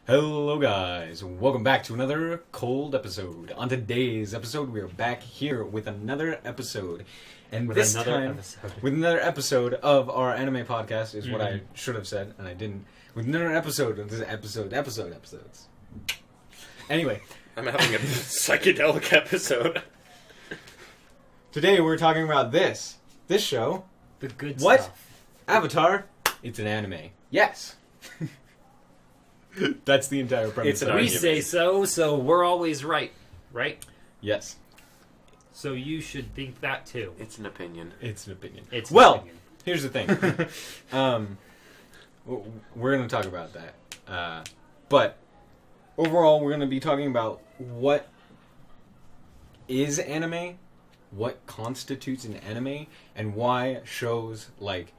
Hello guys, welcome back to another cold episode. On today's episode, we are back here with another episode. And With this another time, episode. with another episode of our anime podcast, is what I should have said, and I didn't. With another episode of this episodes. Anyway, I'm having a psychedelic episode. today we're talking about this show, The good What? stuff. Avatar. It's an anime. Yes. That's the entire premise. It's an of it. We argument. say so we're always right. Right? Yes, So you should think that too. It's an opinion. it's an opinion. It's Well, an opinion. Here's the thing. We're going to talk about that. But overall, we're going to be talking about what is anime, what constitutes an anime, and why shows like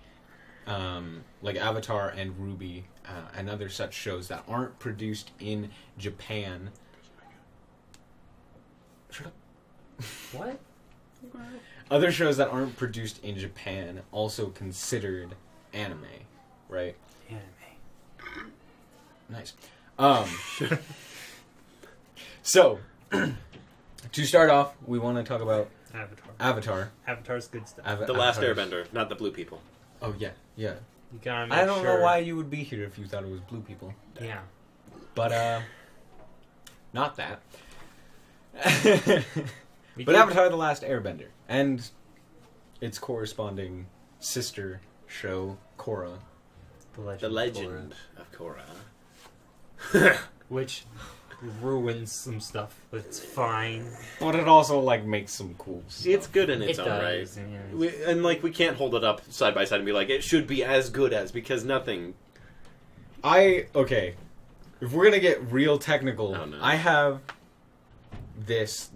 Avatar and Ruby and other such shows that aren't produced in Japan. Shut up. What? Other shows that aren't produced in Japan also considered anime, right? Anime. Nice. So, to start off, we want to talk about Avatar. Avatar. Avatar's good stuff. The Last Avatar's- Airbender, not the blue people. Oh yeah, yeah. You gotta make I don't sure. know why you would be here if you thought it was blue people, Yeah. but not that. We But did- Avatar: The Last Airbender and its corresponding sister show, Korra. The Legend of Korra. Korra, which ruins some stuff, but it's fine. But it also makes some cool stuff. It's good in its It own right. does. Yeah. We can't hold it up side by side and be like, it should be as good as, because nothing. Okay. If we're gonna get real technical, Oh, no. I have this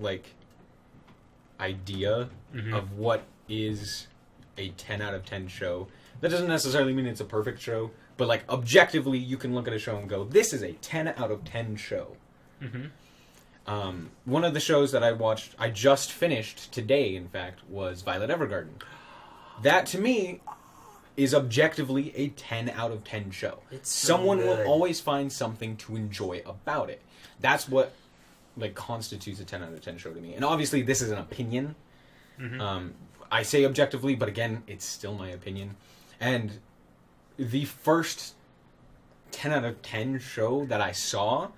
idea Mhm. of what is a 10 out of 10 show. That doesn't necessarily mean it's a perfect show, but objectively you can look at a show and go, this is a 10 out of 10 show. Mm-hmm. One of the shows that I just finished today, in fact, was Violet Evergarden. That to me is objectively a 10 out of 10 show. It's so Someone will good. always find something to enjoy about it. That's what constitutes a 10 out of 10 show to me. And obviously this is an opinion. Mhm. I say objectively, but again, it's still my opinion. And the first 10 out of 10 show that I saw,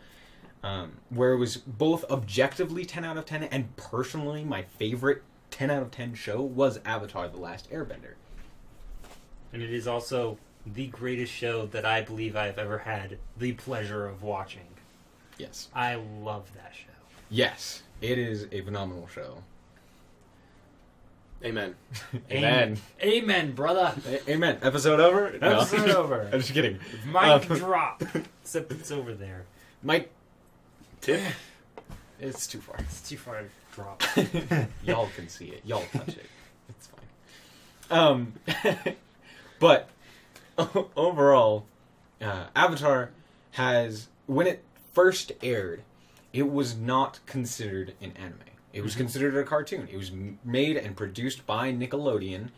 where it was both objectively 10 out of 10 and personally my favorite 10 out of 10 show, was Avatar: The Last Airbender. And it is also the greatest show that I believe I've ever had the pleasure of watching. Yes. I love that show. Yes, it is a phenomenal show. Amen. Amen. Amen, brother. Amen. Episode over? No. Episode over. I'm just kidding. Mic drop. Except it's over there. Mike, Tip. it's too far. It's too far to drop. Y'all can see it. Y'all touch it. It's fine. But overall, Avatar has, when it first aired, it was not considered an anime. It was considered a cartoon. It was made and produced by Nickelodeon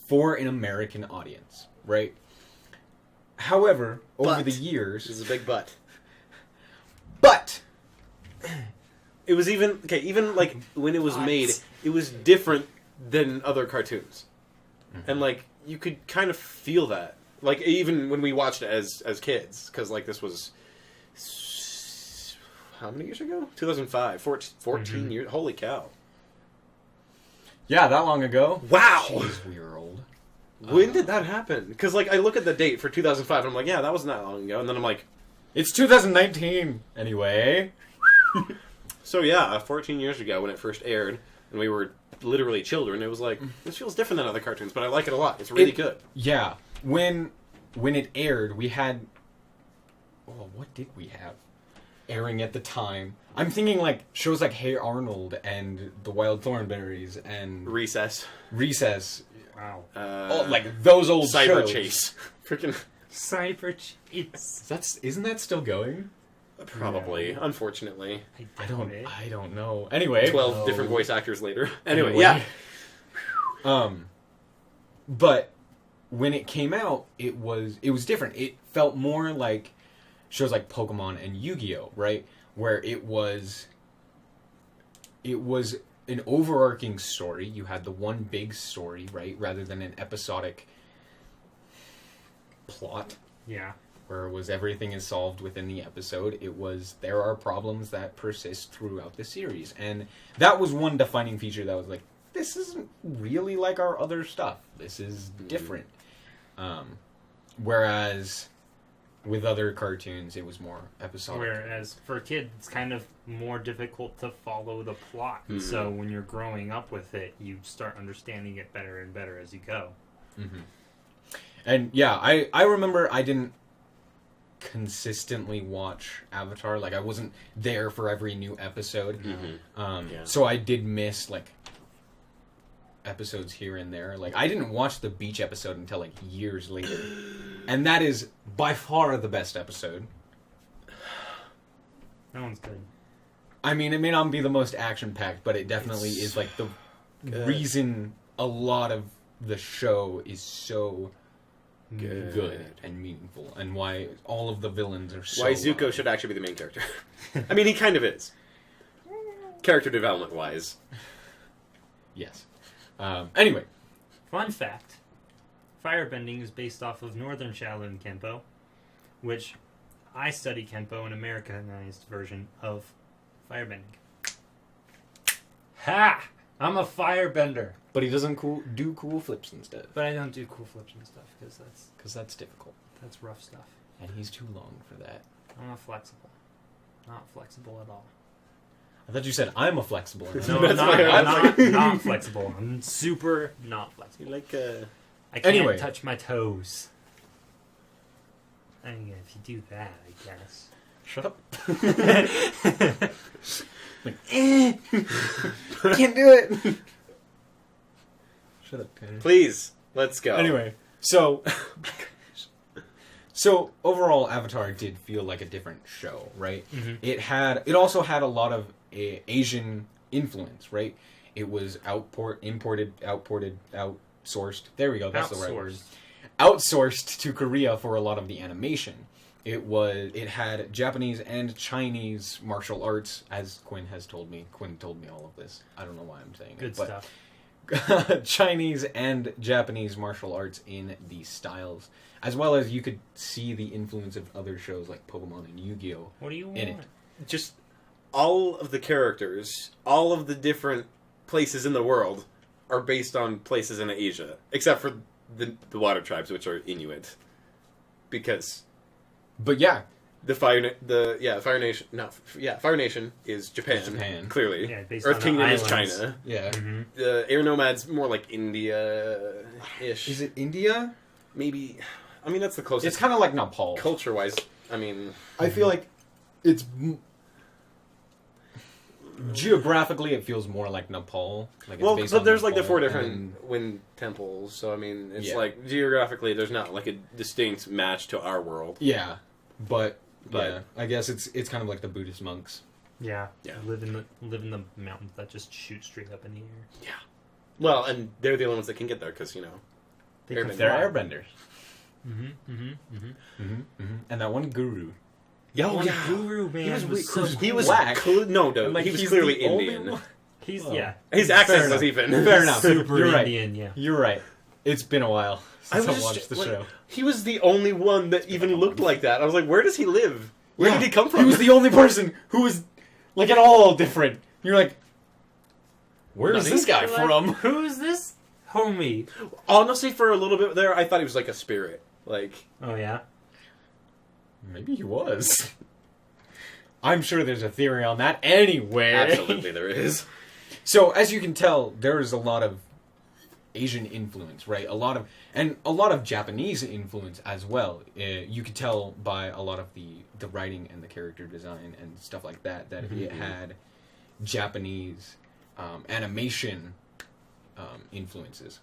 for an American audience, right? However, over But- the This years, is a big but. but It was even when it was But. made, it was different than other cartoons, and you could kind of feel that. Even when we watched it as kids, because this was how many years ago? 2005, 14 years. Holy cow! yeah, that long ago. Wow. Jeez, we were old. When did that happen? Because I look at the date for 2005, and I'm like, yeah, that wasn't that long ago. And then I'm like, It's 2019 anyway. so yeah, 14 years ago when it first aired, and we were literally children. It was like, this feels different than other cartoons, but I like it a lot. It's really good. Yeah, when it aired, we had. Oh, what did we have airing at the time? I'm thinking shows like Hey Arnold and The Wild Thornberrys and Recess. Recess. Wow. Those old Cyber shows. Chase. Freaking. Cyber Chase. Isn't that still going? Probably, unfortunately. I don't know. Anyway, 12 different voice actors later. Anyway, yeah. But when it came out, it was different. It felt more like shows like Pokemon and Yu-Gi-Oh, right? Where it was an overarching story. You had the one big story, right? Rather than an episodic plot Yeah. where it was everything is solved within the episode. It was there are problems that persist throughout the series. And that was one defining feature that was like, this isn't really like our other stuff. This is different. Whereas with other cartoons, it was more episodic. Whereas for kids, it's kind of more difficult to follow the plot. Mhm. So when you're growing up with it, you start understanding it better and better as you go. Mm-hmm. And yeah, I remember I didn't consistently watch Avatar. Like, I wasn't there for every new episode. Yeah. So I did miss, like, episodes here and there. Like, I didn't watch the beach episode until, like, years later. And that is by far the best episode. That one's good. I mean, it may not be the most action-packed, but it definitely is, like, the reason a lot of the show is so good and meaningful, and why all of the villains are so... Why Zuko should actually be the main character. I mean, he kind of is. Character development-wise. Yes. Anyway. Fun fact. Firebending is based off of Northern Shaolin Kenpo, which I study Kenpo, an Americanized version of firebending. Ha! I'm a firebender! But he doesn't do cool flips and stuff. But I don't do cool flips and stuff, because that's difficult. that's rough stuff. And he's too long for that. I'm not flexible. Not flexible at all. I thought you said I'm a flexible. No, That's I'm why I not, was I'm not flexible. I'm super not flexible. Like, I can't Anyway. touch my toes. I mean, if you do that, I guess. Shut up. Like, can't do it. Shut up, Tanner. please, let's go. Anyway, so overall, Avatar did feel like a different show, right? Mhm. It also had a lot of Asian influence, right? It was imported, outsourced. There we go. That's the right word. Outsourced to Korea for a lot of the animation. It had Japanese and Chinese martial arts, as Quinn has told me. Quinn told me all of this. I don't know why I'm saying Good it, but stuff. Chinese and Japanese martial arts in these styles, as well as you could see the influence of other shows like Pokemon and Yu-Gi-Oh! What do you want? in it. Just all of the characters, all of the different places in the world are based on places in Asia, except for the water tribes, which are Inuit. Because But yeah, Fire Nation is Japan, clearly. Yeah, based Earth on the Kingdom is islands. China. yeah. Mm-hmm. The Air Nomads more like India-ish. Is it India? Maybe. I mean, that's the closest. It's kind of like Nepal. Culture-wise, I mean... I feel like it's geographically it feels more like Nepal. Like it's based but on there's like the Nepal, 4 and different wind temples, so I mean, it's Yeah. like geographically there's not like a distinct match to our world. yeah, but But- yeah, I guess it's kind of like the Buddhist monks. Yeah. Yeah. Live in the mountains that just shoot straight up in the air. Well, and they're the only ones that can get there because They Airbender. can They're fly. airbenders. Mm-hmm. Mm-hmm. Mm-hmm. And that one guru. Guru man He was was so he cool. was black. no, dude, And, like, he was he's clearly the only Indian. one- He's Well, yeah. His Fair accent enough. was even. Fair enough. Super You're right. Indian, yeah. You're right. It's been a while since I was watched just, the like, show. He was the only one that even looked like that. I was like, where does he live? Where Yeah, did he come from? He was the only person who was like at all different. You're like, where's Nothing? this guy You're like, from? Who's this homie? Honestly, for a little bit there, I thought he was like a spirit. Like, Oh yeah. Maybe he was. I'm sure there's a theory on that anyway. absolutely there is. So as you can tell, there is a lot of Asian influence, right? A lot of Japanese influence as well. You could tell by a lot of the writing and the character design and stuff like that it had Japanese animation influences.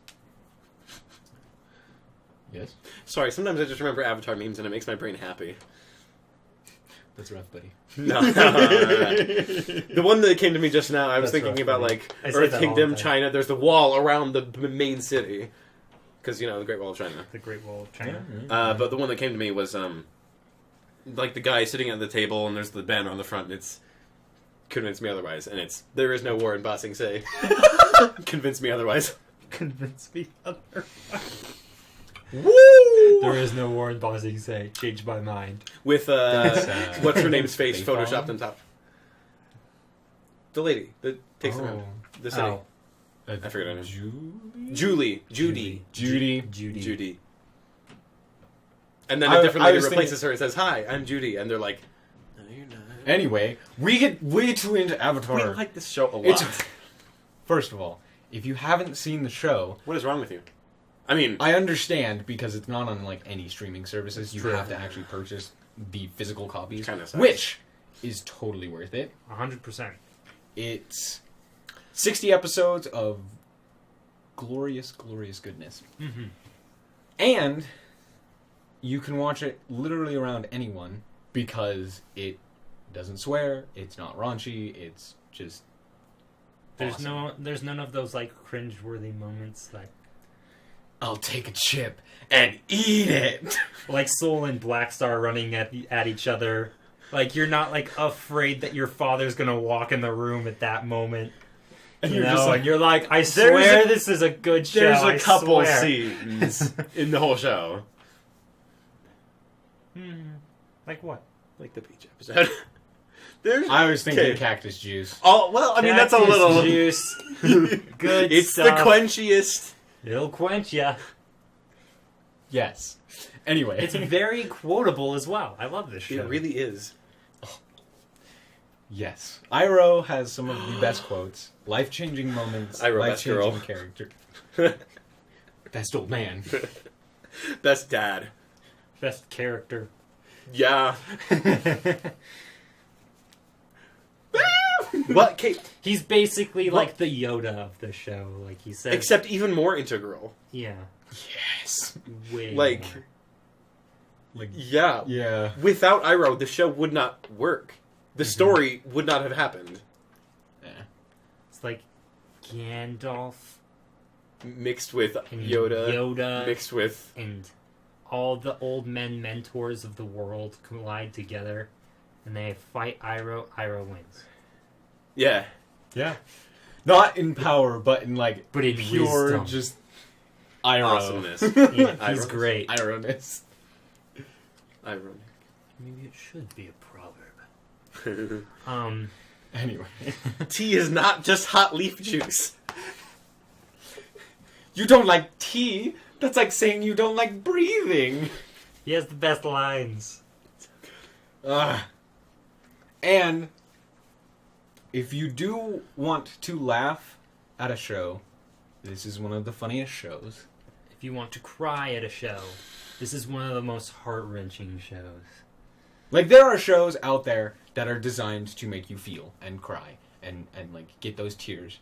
Yes, Sorry, sometimes I just remember Avatar memes and it makes my brain happy. that's rough, buddy. No. The one that came to me just now, I was That's thinking rough, about buddy. like I say Earth that all Kingdom, the time. China. There's the wall around the main city, because the Great Wall of China. The Great Wall of China. But the one that came to me was like the guy sitting at the table, and there's the banner on the front, and it's "Convince me otherwise," and it's "There is no war in Ba Sing Se." Convince me otherwise. Convince me otherwise. Woo! There is no war in Ba Sing Se. Changed my mind. With what's her name's face They photoshopped Fong? on top. The lady that takes them around. The city. Oh. I forget her name. Julie. Judy. Judy. And then I- a different I lady was replaces her and says, "Hi, I'm Judy," and they're like, "No, you're not." Anyway, we get way too into Avatar. We like this show a lot. It's- First of all, if you haven't seen the show, What is wrong with you? I mean, I understand because it's not on like any streaming services. You True. have to actually purchase the physical copies, Kinda sucks. which is totally worth it. 100%. It's 60 episodes of glorious, glorious goodness. Mm-hmm. And you can watch it literally around anyone because it doesn't swear, it's not raunchy, it's just awesome. There's none of those like cringe-worthy moments I'll take a chip and eat it. like Soul and Blackstar running at each other. Like you're not like afraid that your father's gonna walk in the room at that moment. And You you're know, just like, and you're like, I swear a- this is a good show. there's a I couple swear. scenes in the whole show. Like what? Like the beach episode. There's I was thinking Okay. cactus juice. Oh, well, I mean, that's a Cactus little... juice. Good It's stuff. the quenchiest. It'll quench ya. Yes. Anyway, It's very quotable as well. I love this show. It really is. yes. Iroh has some of the best quotes, life-changing moments, Iroh, best girl. life-changing character, best old man. Best dad. Best character. Yeah. What? Kate? He's basically like the Yoda of the show. Like he said. Except even more integral. Yeah. Yes. Way Like, more. Like, yeah. yeah. Without Iroh, the show would not work. The story would not have happened. Yeah. It's like Gandalf Mixed with and Yoda. Mixed with... and all the old men mentors of the world collide together and they fight Iroh. Iroh wins. Yeah. Yeah. Not in power, but in like But in pure wisdom. just Iroh. Awesomeness. Yeah, he's Iroh. great. Irohness. Iroh. Maybe it should be a proverb. Anyway. Tea is not just hot leaf juice. You don't like tea? That's like saying you don't like breathing. He has the best lines. Ugh. And if you do want to laugh at a show, this is one of the funniest shows. If you want to cry at a show, this is one of the most heart-wrenching shows. Like, there are shows out there that are designed to make you feel and cry and like get those tears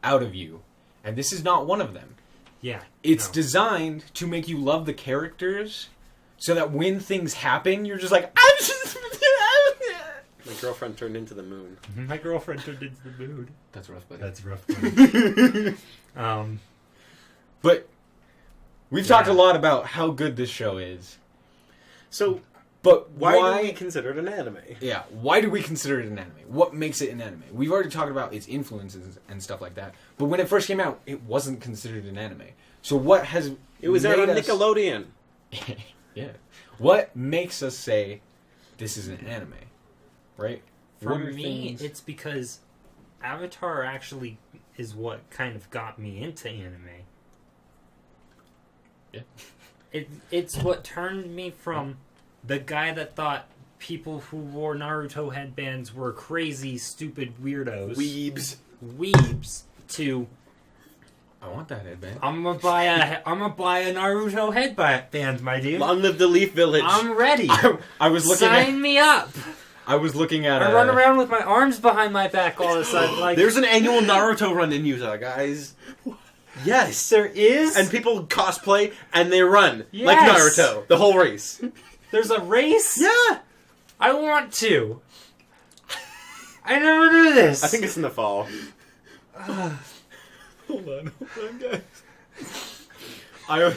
out of you. And this is not one of them. Yeah. It's no. designed to make you love the characters so that when things happen, you're just like, I'm just... My girlfriend turned into the moon. My girlfriend turned into the mood. That's rough, buddy. That's rough. But we've talked a lot about how good this show is. So, But why do we consider it an anime? Yeah, why do we consider it an anime? What makes it an anime? We've already talked about its influences and stuff like that. But when it first came out, it wasn't considered an anime. So what has It was out made on us- Nickelodeon. Yeah. What makes us say this is an anime? Right? For What are me, things- it's because Avatar actually is what kind of got me into anime. Yeah. It's what turned me from the guy that thought people who wore Naruto headbands were crazy, stupid weirdos, weebs, to I want that headband. I'm gonna buy a Naruto headband, my dude. Long live the Leaf Village. I'm ready. I was looking Sign me up. I was looking at I run around with my arms behind my back all of a sudden. Like There's an annual Naruto run in Utah, guys. Yes. there is, And people cosplay and they run. Like Yes. Naruto. The whole race. there's a race. Yeah. I want to. I never knew this. I think it's in the fall. Hold on, guys. I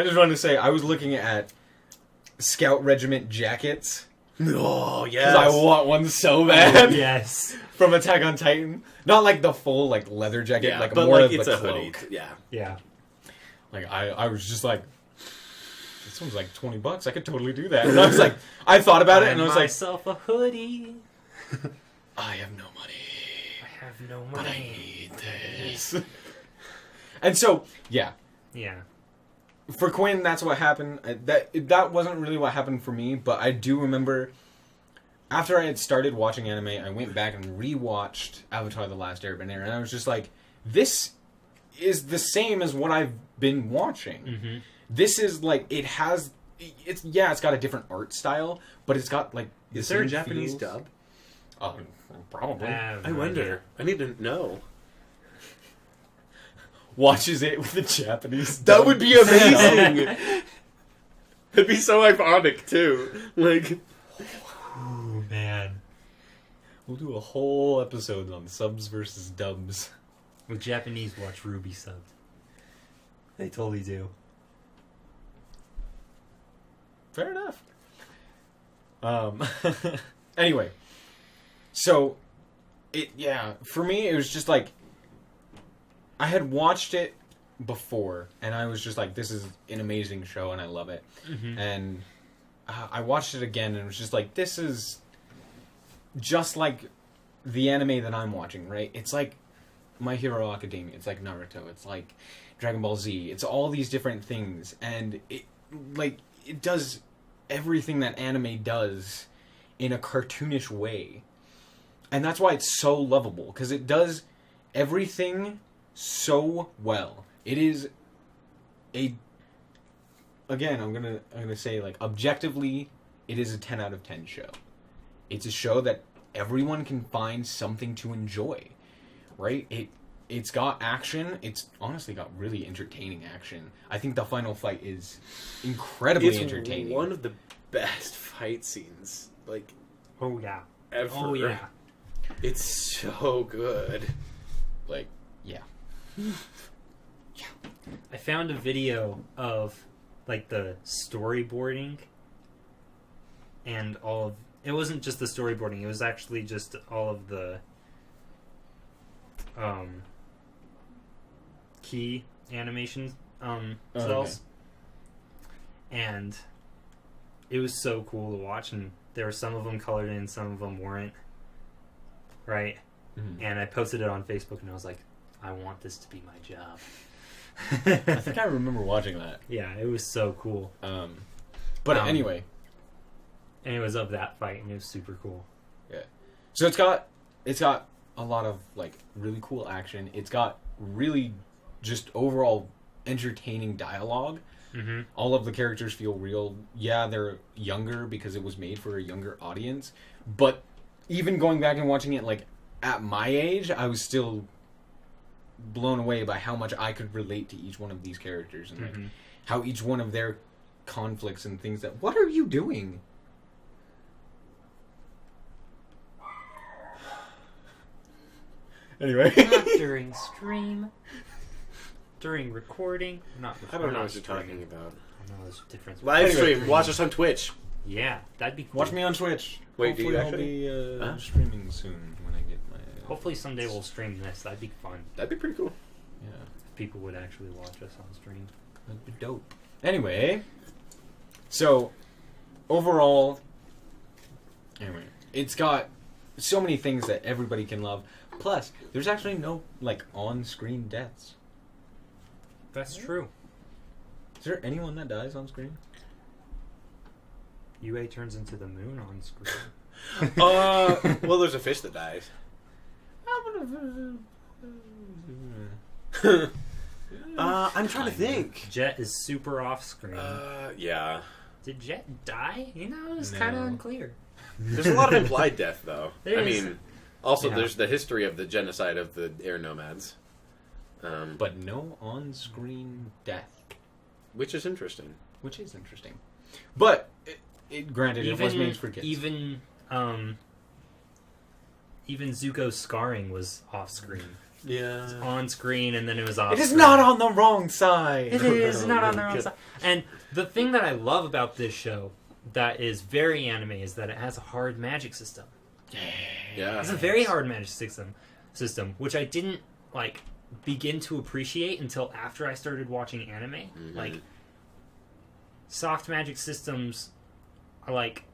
just wanted to say I was looking at Scout Regiment jackets Oh, Because I want one so bad. Yes. From Attack on Titan. Not like the full like leather jacket, Yeah, like but more like of it's the a hoodie. cloak. Yeah. Yeah. Like I was just like, this one's like $20. I could totally do that. And I was like, I thought about it, and I was like, myself a hoodie. I have no money, I have no but I money. need this. And so, yeah, Yeah. for Quinn, that's what happened. That wasn't really what happened for me, but I do remember after I had started watching anime, I went back and rewatched Avatar: The Last Airbender, and I was just like, this is the same as what I've been watching. Mm-hmm. This is like it's got a different art style, but it's got like Is there a same Japanese feels. dub? Probably. I wonder. I need to know. Watches it with the Japanese That dub. would be amazing. It'd be so iconic too. Like, Oh man. We'll do a whole episode on subs versus dubs. With Japanese, watch Ruby subbed. They totally do. Fair enough. Anyway, so for me it was just like I had watched it before, and I was just like, this is an amazing show, and I love it. Mm-hmm. And I watched it again, and it was just like, this is just like the anime that I'm watching, right? It's like My Hero Academia. It's like Naruto. It's like Dragon Ball Z. It's all these different things, and it does everything that anime does in a cartoonish way. And that's why it's so lovable, because it does everything so well. It is again, I'm gonna say, like, objectively, it is a 10 out of 10 show. It's a show that everyone can find something to enjoy, right? It's got action. It's honestly got really entertaining action. I think the final fight is incredibly entertaining. One of the best fight scenes, like, Oh yeah. ever. Oh yeah. It's so good. Like, yeah. I found a video of like the storyboarding and all of it wasn't just the storyboarding, it was actually just all of the key animation cells. And it was so cool to watch, and there were some of them colored in, some of them weren't. Right? Mm-hmm. And I posted it on Facebook, and I was like, I want this to be my job. I think I remember watching that. Yeah, it was so cool. But anyway. And it was of that fight, and it was super cool. Yeah. So it's got a lot of, like, really cool action. It's got really just overall entertaining dialogue. Mm-hmm. All of the characters feel real. Yeah, they're younger because it was made for a younger audience. But even going back and watching it, like, at my age, I was still blown away by how much I could relate to each one of these characters and, like, how each one of their conflicts and things that... What are you doing? Anyway. Not during stream. During recording. Not I don't know not what you're streaming. talking about. I know there's a difference. Live Anyway. stream. Watch us on Twitch. Yeah, that'd be cool. Watch me on Twitch. Wait, do Hopefully you I'll actually? be Huh? streaming soon when I get my... Hopefully someday we'll stream this. That'd be fun. That'd be pretty cool. Yeah, If people would actually watch us on stream. that'd be dope. Anyway, so overall, it's got so many things that everybody can love. Plus, there's actually no, like, on-screen deaths. That's true. Is there anyone that dies on screen? UA turns into the moon on screen. Well, there's a fish that dies. I'm trying to think. Jet is super off screen. Yeah. Did Jet die? You know, it's No. kind of unclear. There's a lot of implied death, though. There I is. mean, also Yeah. there's the history of the genocide of the air nomads, But no on-screen death, which is interesting. which is interesting. But, granted, it was made for kids. Even Zuko's scarring was off screen. Yeah. On screen, and then it was off It is screen. not on the wrong side! It is not on the wrong side. And the thing that I love about this show that is very anime is that it has a hard magic system. Yeah. It's a very hard magic system, which I didn't like begin to appreciate until after I started watching anime. Mm-hmm. Like, soft magic systems are like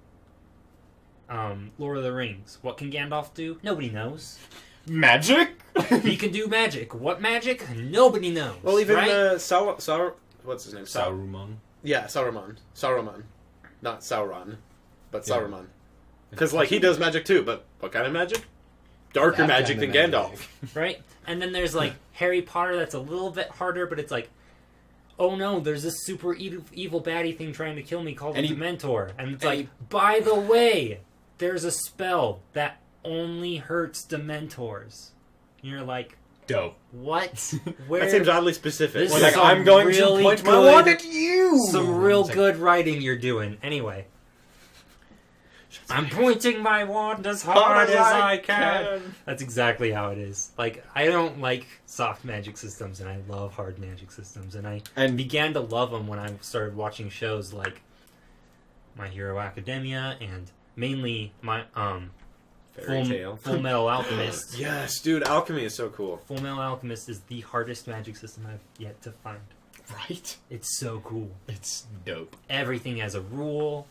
Lord of the Rings. What can Gandalf do? Nobody knows. Magic? He can do magic. What magic? Nobody knows. Well, even right? what's his name? Saruman. Yeah, Saruman. Not Sauron, but Yeah. Saruman. Because, like, he does magic too, but what kind of magic? Darker That magic kind than of Gandalf. Right? And then there's like Harry Potter that's a little bit harder, but it's like, oh no, there's this super evil baddie thing trying to kill me called a Dementor. And it's like, by the way, there's a spell that only hurts Dementors. And you're like, Dope. what? Where? That seems oddly specific. This Well, is like, some I'm going really to point my good- wand at you! Some real It's like, good writing you're doing. Anyway. I'm pointing my wand as hard as I can. That's exactly how it is. Like, I don't like soft magic systems, and I love hard magic systems. And I began to love them when I started watching shows like My Hero Academia and mainly my Fairy Tail. Full Metal Alchemist. Yes, dude, alchemy is so cool. Full Metal Alchemist is the hardest magic system I've yet to find. Right? It's so cool. It's dope. Everything has a rule.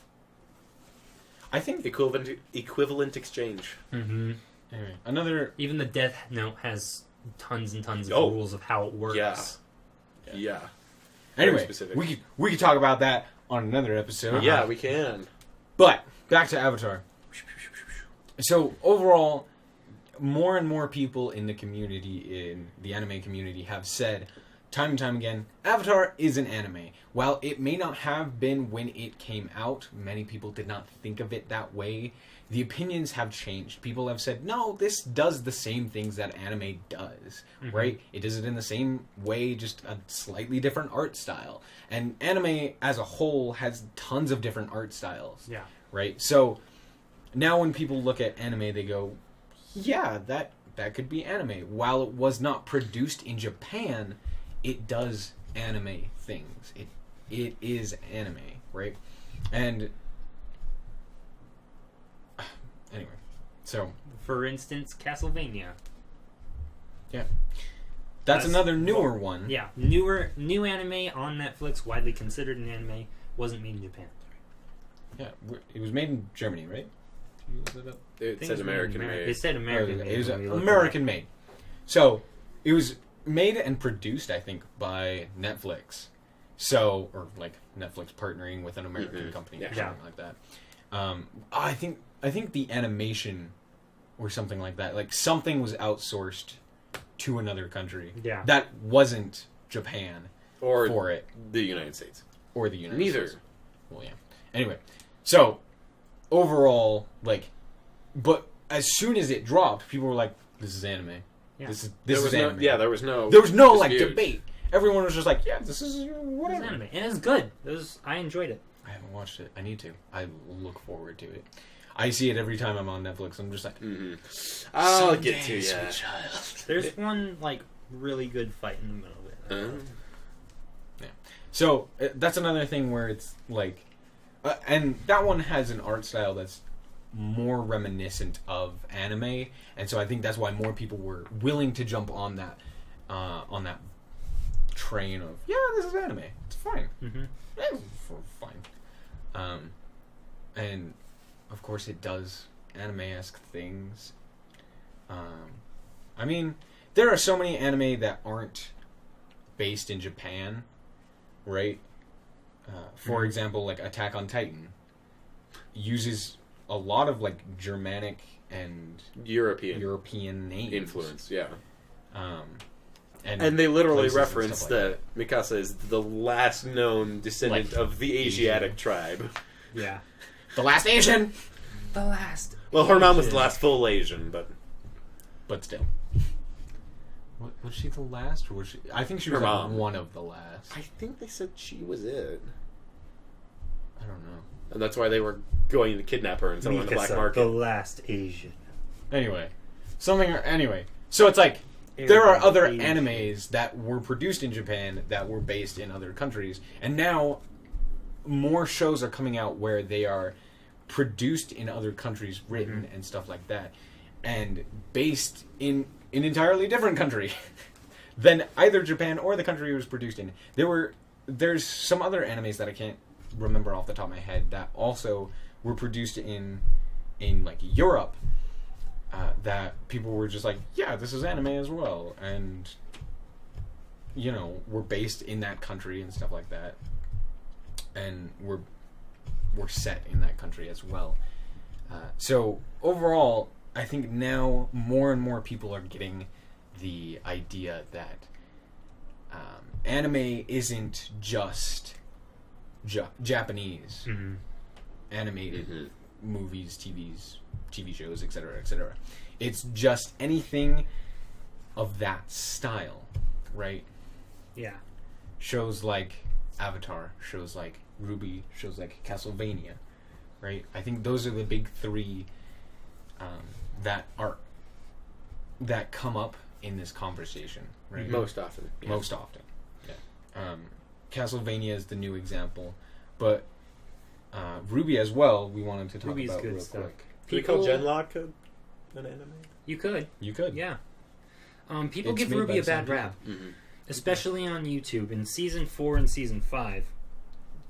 I think... Equivalent exchange. Mm-hmm. Anyway, Even the Death Note has tons and tons of Oh. rules of how it works. Yeah. Anyway, specific. we could talk about that on another episode. Yeah, we can. But, back to Avatar. So, overall, more and more people in the community, in the anime community, have said, time and time again, Avatar is an anime. While it may not have been when it came out, many people did not think of it that way. The opinions have changed. People have said, no, this does the same things that anime does, right? It does it in the same way, just a slightly different art style. And anime as a whole has tons of different art styles, Yeah. right? So now when people look at anime, they go, yeah, that could be anime. While it was not produced in Japan, it does anime things. It is anime, right? And anyway, so For instance, Castlevania. that's another newer one. Yeah, new anime on Netflix, widely considered an anime, wasn't made in Japan. Yeah, it was made in Germany, right? Did you look that up? It said American made. It said American made. It was when we looked American made. So it was made and produced, I think, by Netflix. So, or like Netflix partnering with an American company or something like that. I think the animation or something like that, like something was outsourced to another country. Yeah. That wasn't Japan Or for it the United States. or the United Neither. States. Well, yeah. Anyway, so overall, like, but as soon as it dropped, people were like, "This is anime. Yeah. This There is was anime." there was no like dispute. debate. Everyone was just like, "Yeah, this is It was whatever." anime. And it's good. I enjoyed it. I haven't watched it. I need to. I look forward to it. I see it every time I'm on Netflix. I'm just like, I'll get to "Someday, ya. sweet child." There's one like really good fight in the middle of it. So that's another thing where it's like, and that one has an art style that's more reminiscent of anime, and so I think that's why more people were willing to jump on that train of this is anime. It's fine. Mm-hmm. It's fine. And of course it does anime-esque things. I mean, there are so many anime that aren't based in Japan, right? For example, like Attack on Titan uses a lot of like Germanic and European names influence, yeah. And they literally places and reference stuff like that Mikasa is the last known descendant of the Asiatic tribe. Yeah. the last Asian, The last. Well, her mom was the Asian. last full Asian, but still. Was she the last, or was she? I think she was Her like mom. one of the last. I think they said she was it. I don't know. And that's why they were going to kidnap her and sell her on the black Mikasa, market. the last Asian. Anyway, so it's like there are other animes that were produced in Japan that were based in other countries, and now more shows are coming out where they are produced in other countries, written and stuff like that, and based in an entirely different country than either Japan or the country it was produced in. There's some other animes that I can't remember off the top of my head that also were produced in like Europe, that people were just like, yeah, this is anime as well, and you know, were based in that country and stuff like that, and were set in that country as well. So overall, I think now more and more people are getting the idea that anime isn't just Japanese animated movies, TV shows, etc., etc. It's just anything of that style, right? Yeah. Shows like Avatar, shows like RWBY, shows like Castlevania, right? I think those are the big three that come up in this conversation, right? Most often. Yeah. Most often, yeah. Castlevania is the new example, but RWBY as well. We wanted to talk RWBY's about good real stuff. quick. Can we call Genlock an anime? You could. You could, Yeah. People It's give made by RWBY a the same bad rap, Mm-hmm. especially on YouTube. In Season 4 and Season 5,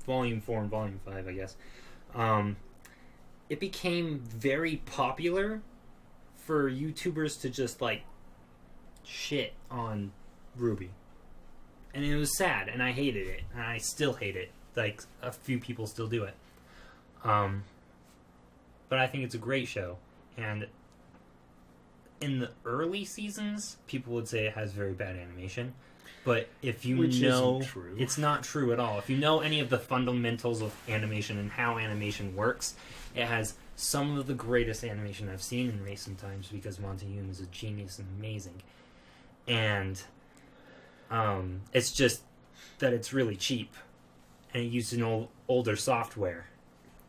Volume 4 and Volume 5, I guess, it became very popular for YouTubers to just, like, shit on RWBY. And it was sad, and I hated it, and I still hate it. Like, a few people still do it. But I think it's a great show, and in the early seasons, people would say it has very bad animation. But if you Which know, isn't true. it's not true at all. If you know any of the fundamentals of animation and how animation works, it has some of the greatest animation I've seen in recent times, because Montague is a genius and amazing. And it's just that it's really cheap, and it used an older software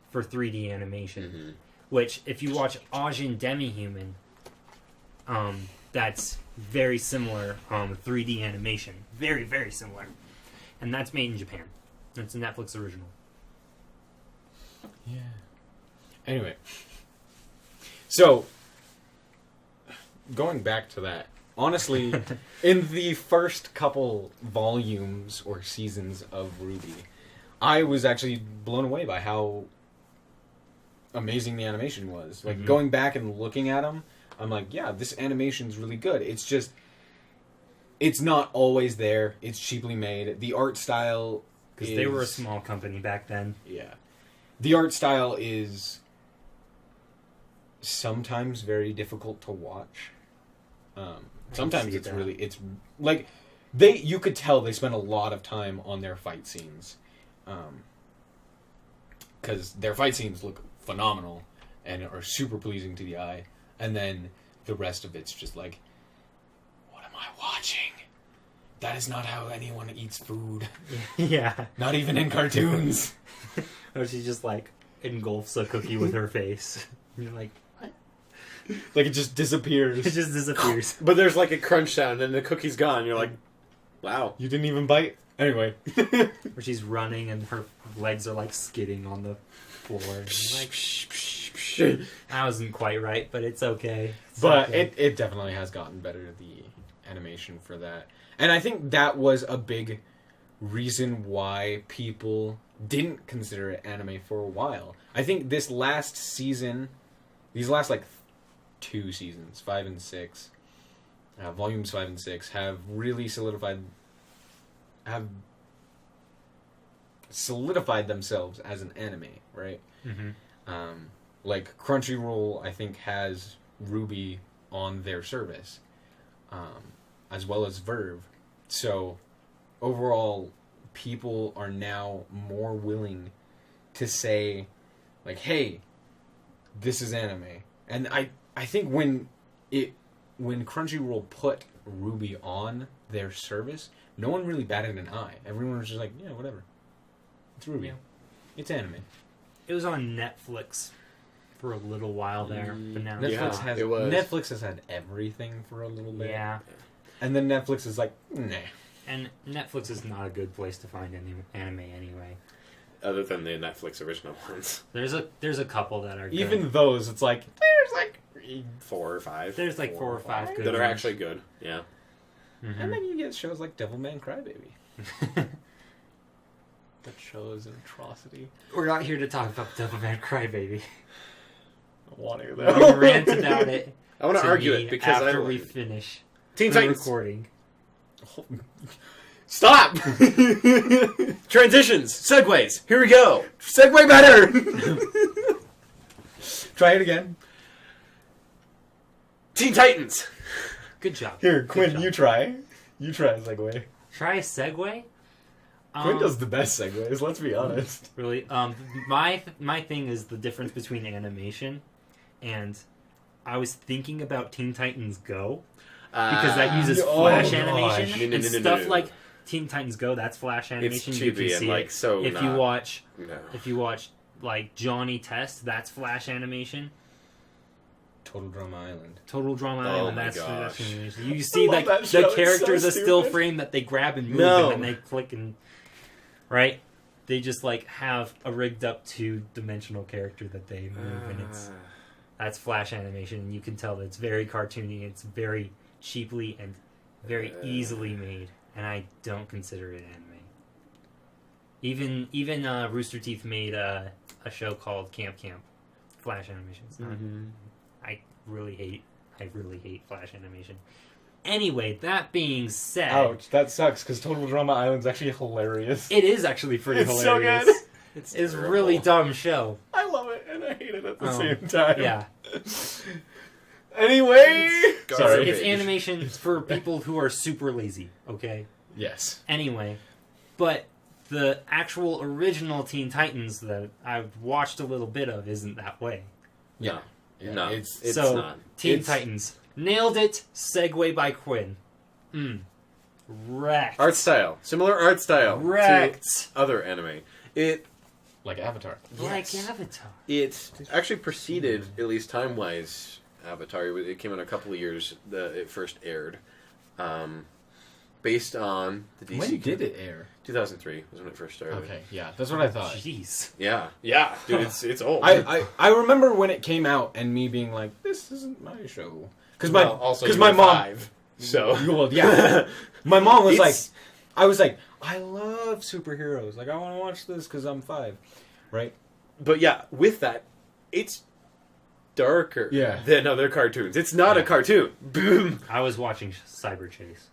for 3D animation. Which, if you watch Ajin Demi-Human, that's very similar 3D animation. Very, very similar. And that's made in Japan. It's a Netflix original. Yeah. Anyway, so going back to that, honestly, in the first couple volumes or seasons of RWBY, I was actually blown away by how amazing the animation was. Like, going back and looking at them, I'm like, yeah, this animation's really good. It's just, it's not always there. It's cheaply made. The art style, because they were a small company back then. Yeah, the art style is sometimes very difficult to watch. Sometimes it's really, it's like you could tell they spent a lot of time on their fight scenes, because their fight scenes look phenomenal and are super pleasing to the eye, and then the rest of it's just like, what am I watching? That is not how anyone eats food. Yeah. Not even in cartoons. Or she just, like, engulfs a cookie with her face. And you're like, what? Like, it just disappears. It just disappears. But there's like a crunch sound, and the cookie's gone. You're like, wow. You didn't even bite? Anyway. Where she's running and her legs are, like, skidding on the floor. And you're like, that wasn't quite right, but it's okay. But it definitely has gotten better, the animation for that. And I think that was a big reason why people didn't consider it anime for a while. I think this last season, these last, like, 2 seasons, 5 and 6, volumes 5 and 6, have really solidified themselves as an anime, right? Like, Crunchyroll, I think, has RWBY on their service, as well as Verve. So, overall, people are now more willing to say, like, hey, this is anime. And I think when Crunchyroll put RWBY on their service, no one really batted an eye. Everyone was just like, yeah, whatever. It's RWBY. Yeah. It's anime. It was on Netflix for a little while there, but now Netflix has had everything for a little bit. Yeah. And then Netflix is like, nah. And Netflix is not a good place to find any anime anyway. other than the Netflix original ones. There's a couple that are good. Even those, it's like there's like 4 or 5. There's like 4 or 5 good that are ones. actually good. Yeah. Mm-hmm. And then you get shows like Devilman Crybaby. That show is an atrocity. We're not here to talk about Devilman Crybaby. I want to We're gonna rant about it. I want to argue it because after I we finish Teen the Titans. recording. Stop. Transitions, segues. Here we go. Segue better. Try it again. Teen Titans. Good job. Here, Good Quinn, job. you try. You try a segue. Try a segue. Quinn does the best segues, let's be honest. Really, my thing is the difference between animation and I was thinking about Teen Titans Go because that uses Flash animation and stuff like Teen Titans Go. That's Flash animation. It's you can cheapy see and like it. so. If you watch No. like Johnny Test, that's Flash animation. Total Drama Island. Total Drama Oh Island. my That's gosh. animation. You see love like that show. the It's characters so are still stupid. framed that they grab and move No. and then they click and right. They just like have a rigged up 2-dimensional character that they move and it's that's Flash animation. And you can tell that it's very cartoony. It's very cheaply and very easily made, and I don't consider it anime. Even Rooster Teeth made a show called Camp Flash animation. It's not, I really hate Flash animation. Anyway, that being said, Ouch, that sucks because Total Drama Island's actually hilarious. it is actually pretty It's so hilarious. good. It's a really dumb show. I love it and I hate it at the Oh, same time. Yeah. Anyway, It's sorry. It's animation for people who are super lazy, okay? Yes. Anyway, but the actual original Teen Titans that I've watched a little bit of isn't that way. Yeah. Yeah, No, it's it's so, not. Teen It's- Titans. Nailed it. Segue by Quinn. Wrecked. Art style, similar art style Wrecked. to other anime. It like Avatar. Like Avatar. It actually preceded, at least time-wise, Avatar. It came in a couple of years that it first aired. Based on the DC... When did it air? 2003 was when it first started. Okay, yeah, that's what I thought. Jeez. Yeah. Dude, it's old. I remember when it came out and me being like, "This isn't my show," because my also my mom. 5, so Well, yeah, my mom was like, It's- I was like, I love superheroes. Like, I want to watch this because I'm 5, right? But yeah, with that, it's darker Yeah. than other cartoons. It's not a cartoon. Boom. I was watching Cyber Chase,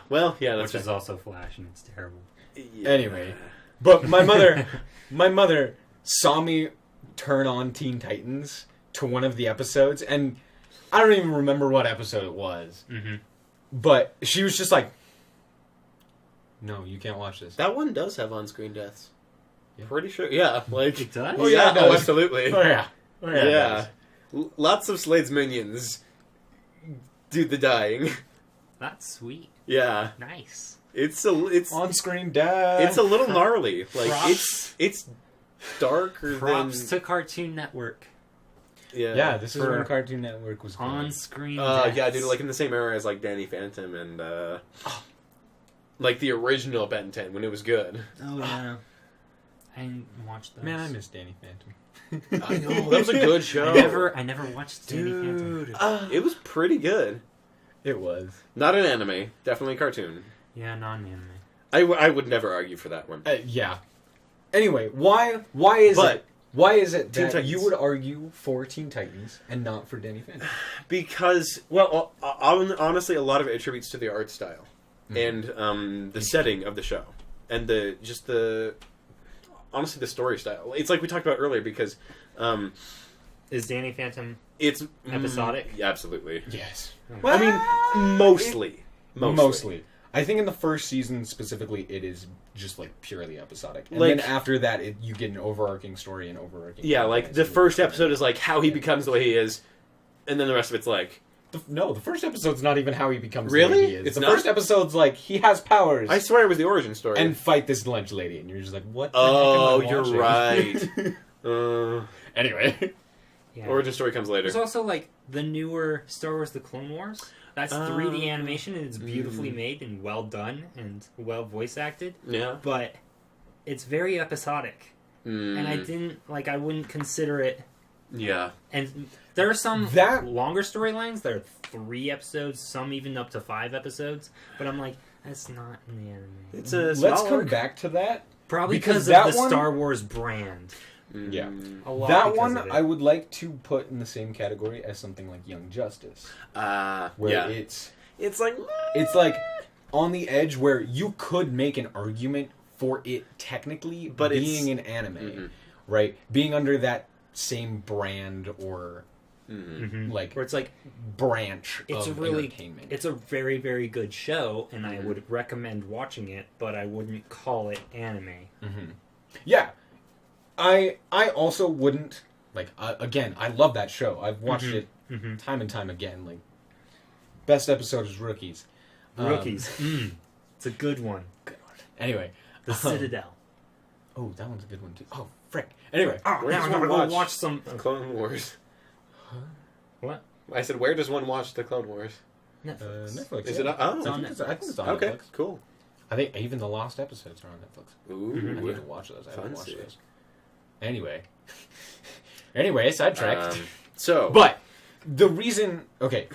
Well, yeah, that's which is also Flash, and it's terrible. Yeah. Anyway, but my mother saw me turn on Teen Titans to one of the episodes, and I don't even remember what episode it was. Mm-hmm. But she was just like, "No, you can't watch this." That one does have on-screen deaths. Yeah. Pretty sure. Yeah, like It does? Oh yeah, it does. absolutely. Oh yeah, oh, yeah. it Yeah. does. Lots of Slade's minions do the dying. That's sweet. Yeah, Nice. it's On-screen death. it's a little gnarly. Like Props. it's darker Props than to Cartoon Network. Yeah, this is For when Cartoon Network was going. On-screen yeah, deaths. dude, like in the same era as like Danny Phantom and like the original Ben 10 when it was good. Oh, yeah. I didn't watch those. Man, I miss Danny Phantom. I know that was a good show. I never watched Danny Phantom. Dude, It was pretty good. it was. Not an anime, definitely a cartoon. Yeah, non-anime. I would never argue for that one. Yeah. Anyway, why is But- it? Why is it Teen that Titans. you would argue for Teen Titans and not for Danny Phantom? Because, well, honestly, a lot of it attributes to the art style and the setting of the show, and honestly the story style. It's like we talked about earlier because Is Danny Phantom it's episodic? Yeah, absolutely. Yes. I mean, mostly. Mostly. I think in the first season specifically, it is just like purely episodic, and Like- then after that, you get an overarching story and overarching. Yeah, like the first episode is like how he becomes the way he is, and then the rest of it's like No, the first episode's not even how he becomes the Really? way he is. It's the not? first episode's like he has powers I swear it was the origin story. and fight this lunch lady, and you're just like, what? The Oh, heck am I you're watching? right. Anyway, Yeah. Origin story comes later. There's also like the newer Star Wars: The Clone Wars. That's 3D animation and it's beautifully made and well done and well voice acted. Yeah. But it's very episodic. and I wouldn't consider it. Yeah. And there are some longer storylines. There are 3 episodes, some even up to 5 episodes. But I'm like, that's not in the anime. It's a Let's come back to that. Probably because of the Star Wars brand. Yeah. A lot that because one of it. I would like to put in the same category as something like Young Justice. Where it's like on the edge where you could make an argument for it technically but being an anime, right? Being under that same brand or like where it's like branch it's of a really entertainment. it's a very, very good show, and I would recommend watching it, but I wouldn't call it anime. Yeah, I also wouldn't like. Again, I love that show. I've watched it time and time again. Like, best episode is Rookies. Rookies. It's a good one. Anyway, The Citadel. Oh, that one's a good one too. Oh, frick. Anyway, now I'm gonna go watch some Clone Wars. Huh? What? I said, where does one watch the Clone Wars? Netflix. Netflix. Is yeah. it? Oh, It's on I think it's on okay, Netflix. cool. I think even the lost episodes are on Netflix. Ooh, I need to watch those. I haven't watched fancy. those. Anyway, sidetracked. So, But the reason, okay,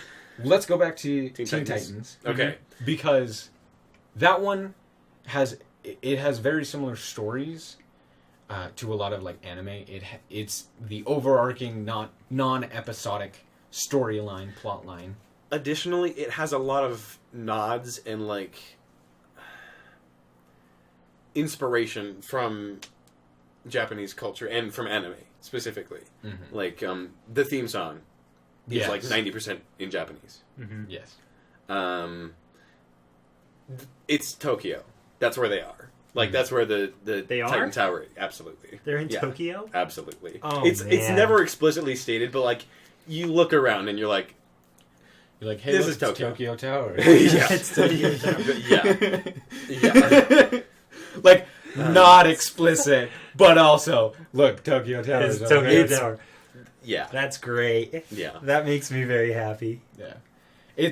let's go back to Teen Titans. Okay. Because that one has very similar stories to a lot of like anime. It's the overarching, non-episodic storyline, plot line. additionally, it has a lot of nods and like inspiration from Japanese culture and from anime specifically. Like the theme song is like 90% in Japanese. Yes. It's Tokyo. That's where they are. Like that's where the They Titan are? Tower. Absolutely. They're in Yeah. Tokyo? Absolutely. Oh, it's man. never explicitly stated, but like you look around and you're like, You're like, hey, This look, is it's Tokyo. Tower. yeah, It's Tokyo Tower. yeah, yeah. Like, not explicit, but also, look, Tokyo Tower. It's is over Tokyo here. Tower. Yeah. That's great. Yeah. That makes me very happy. Yeah.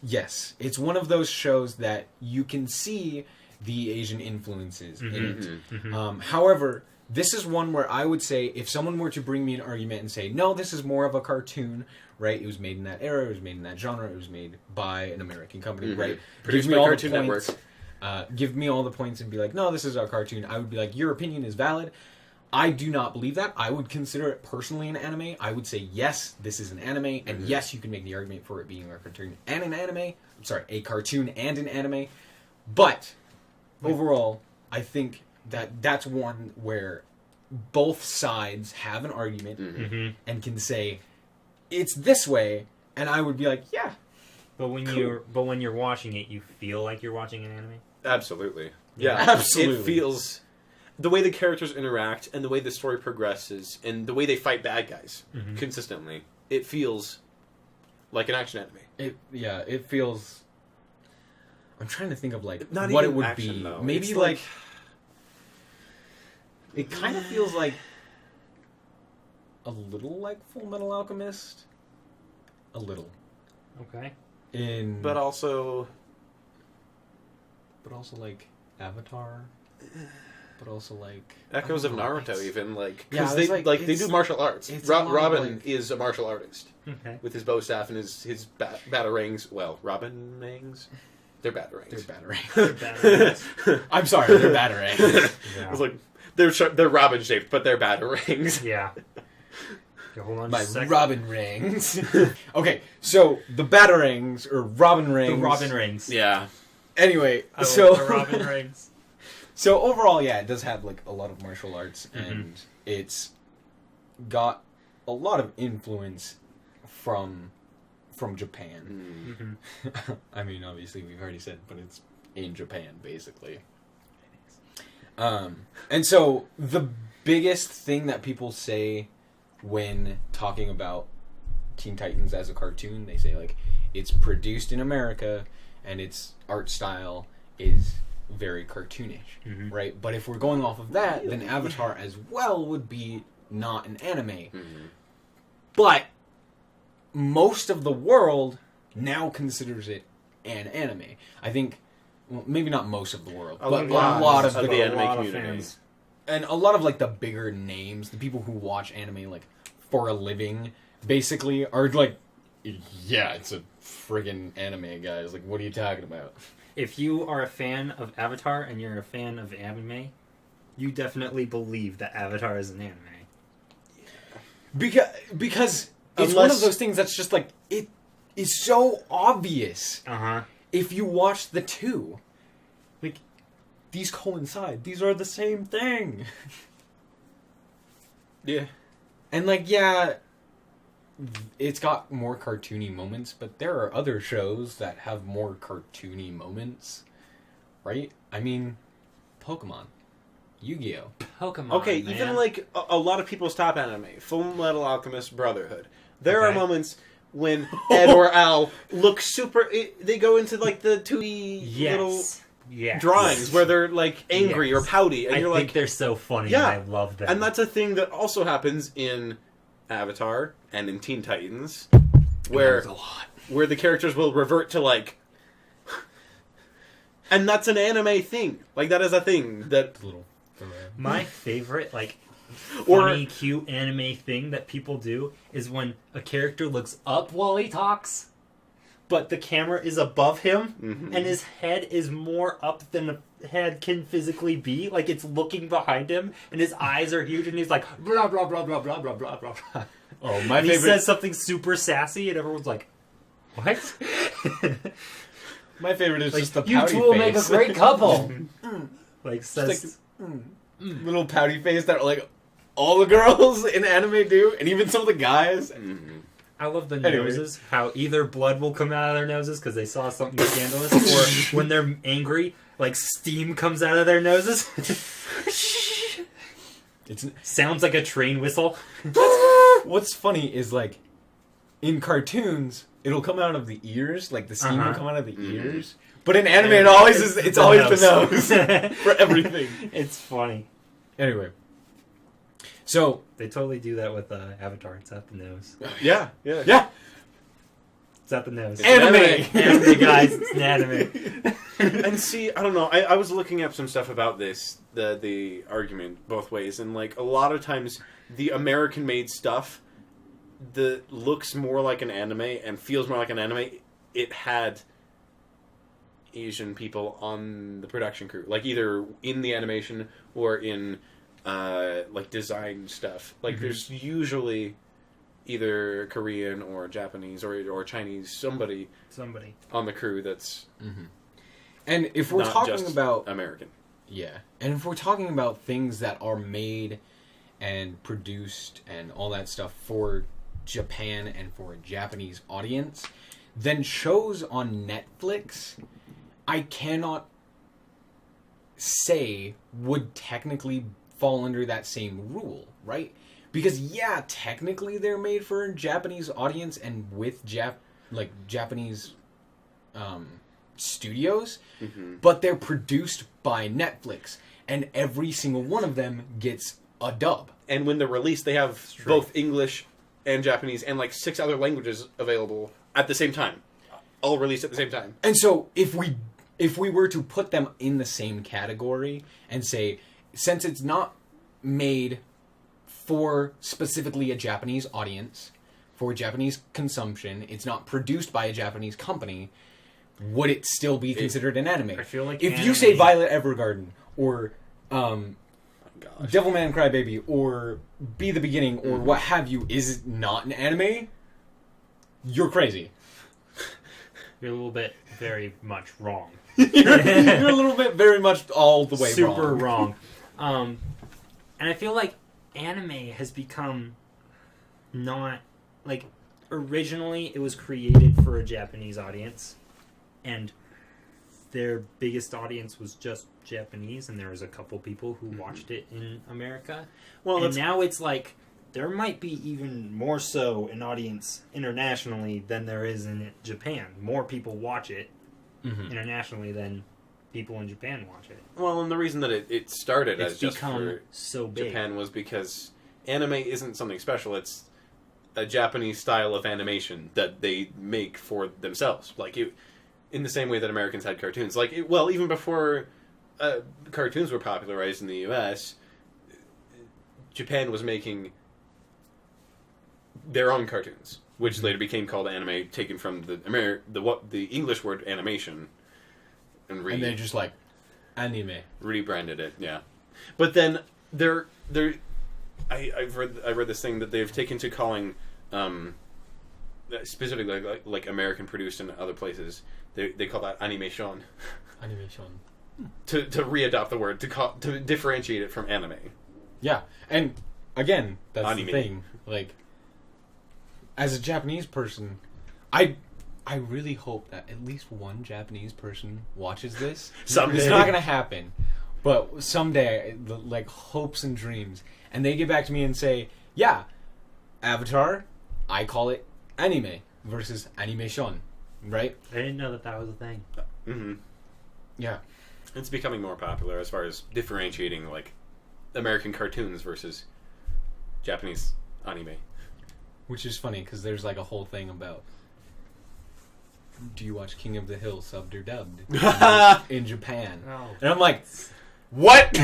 Yes, it's one of those shows that you can see the Asian influences in it. However, this is one where I would say if someone were to bring me an argument and say, no, this is more of a cartoon, right? It was made in that era, it was made in that genre, it was made by an American company, right? Produced Give me by all the Cartoon Network. points. Give me all the points and be like, no, this is a cartoon. I would be like, your opinion is valid. I do not believe that. I would consider it personally an anime. I would say, yes, this is an anime, and yes, you can make the argument for it being a cartoon and an anime. I'm sorry, a cartoon and an anime. But overall, I think that that's one where both sides have an argument and can say, it's this way, and I would be like, yeah. But when you're watching it, you feel like you're watching an anime? Absolutely. Yeah. Absolutely. It feels the way the characters interact and the way the story progresses and the way they fight bad guys consistently. It feels like an action anime. It feels. I'm trying to think of like Not what it even would action, be. though. Maybe It's like it kind of feels like a little like Full Metal Alchemist. A little. Okay. But also like Avatar. But also like echoes of I don't know, Naruto, even like Yeah, because it's they like- they it's- do martial arts. it's a lot of, Robin like- is a martial artist Okay. with his bow staff and his batarangs. Well, Robin mangs, they're batarangs. They're battering. Badass. I'm sorry, they're battering. I was like, they're Robin shaped, but they're batarangs. Yeah. Okay, hold on My just a second. Robin rings. Okay, so the batarangs or Robin rings. The Robin rings. Yeah. Anyway, I love so the Robin rings. So overall, yeah, it does have like a lot of martial arts, and it's got a lot of influence from Japan. I mean, obviously, we've already said, but it's in Japan, basically. And so the biggest thing that people say when talking about Teen Titans as a cartoon, they say like it's produced in America and its art style is very cartoonish, right? But if we're going off of that, then Avatar as well would be not an anime. But most of the world now considers it an anime. I think, well, maybe not most of the world, but a lot of the the anime lot of community. fans. and a lot of like the bigger names, the people who watch anime like for a living, basically are like, yeah, it's a friggin' anime, guys. Like, what are you talking about? If you are a fan of Avatar and you're a fan of anime, you definitely believe that Avatar is an anime. Because it's one of those things that's just like, it is so obvious. If you watch the two, like, these coincide. These are the same thing. Yeah. And like, yeah, it's got more cartoony moments, but there are other shows that have more cartoony moments, right? I mean, Pokemon, Yu-Gi-Oh, Pokemon. Okay, man. even like a lot of people's top anime, Full Metal Alchemist Brotherhood. There are moments when Ed or Al look super. They go into like the 2D little drawings where they're like angry or pouty, and you're like, they're so funny. Yeah, and I love them. And that's a thing that also happens in Avatar and in Teen Titans, where the characters will revert to like, and that's an anime thing. Like that is a thing that my favorite like funny, cute anime thing that people do is when a character looks up while he talks, but the camera is above him, and his head is more up than a head can physically be. Like, it's looking behind him, and his eyes are huge, and he's like, blah, blah, blah, blah, blah, blah, blah, blah. Oh, my and favorite... he says something super sassy, and everyone's like, what? My favorite is like, just the pouty you two will make a face. great couple. Like, says... little pouty face that like all the girls in anime do, and even some of the guys. I love the noses. How either blood will come out of their noses because they saw something scandalous, or when they're angry, like steam comes out of their noses. It sounds like a train whistle. What's funny is like in cartoons, it'll come out of the ears, like the steam will come out of the ears. But in anime, it always is. It's always the nose for everything. It's funny. Anyway, so they totally do that with Avatar. It's at the nose. Yeah. It's at the nose. Anime, guys. It's an anime. And see, I don't know. I was looking up some stuff about this, the argument both ways, and like a lot of times the American-made stuff that looks more like an anime and feels more like an anime. It had Asian people on the production crew, like either in the animation or in like design stuff. Like there's usually either Korean or Japanese or Chinese somebody on the crew that's and if we're talking about American, and if we're talking about things that are made and produced and all that stuff for Japan and for a Japanese audience, then shows on Netflix I cannot say would technically fall under that same rule, right? Because technically they're made for a Japanese audience and with Japanese studios, but they're produced by Netflix, and every single one of them gets a dub. And when they're released, they have both English and Japanese and like 6 other languages available at the same time, all released at the same time. And so if we were to put them in the same category and say, since it's not made for specifically a Japanese audience, for Japanese consumption, it's not produced by a Japanese company, would it still be considered an anime? I feel like if you say Violet Evergarden or Devilman Crybaby or Be the Beginning or what have you is not an anime, you're crazy. You're a little bit very much wrong. You're a little bit very much all the way super wrong. And I feel like anime has become not like originally it was created for a Japanese audience, and their biggest audience was just Japanese, and there was a couple people who watched it in America. Well, and now it's like there might be even more so an audience internationally than there is in Japan. More people watch it internationally than people in Japan watch it. Well, and the reason that it started it's as just for so big. Japan was because anime isn't something special. It's a Japanese style of animation that they make for themselves. Like in the same way that Americans had cartoons. Like, even before cartoons were popularized in the U.S., Japan was making their own cartoons, which later became called anime, taken from the English word animation, and they're just like anime, rebranded it. Yeah, but then I read this thing that they've taken to calling specifically like American produced in other places. They call that animation. Animation. To readopt the word to differentiate it from anime. Yeah, and again, that's anime. The thing. Like, as a Japanese person, I really hope that at least one Japanese person watches this. Someday. It's not gonna happen, but someday, like hopes and dreams, and they get back to me and say, "Yeah, Avatar, I call it anime versus animation." Right? I didn't know that was a thing. Mm-hmm. Yeah. It's becoming more popular as far as differentiating like American cartoons versus Japanese anime. Which is funny because there's like a whole thing about, do you watch King of the Hill subbed or dubbed in Japan? Oh. And I'm like, what?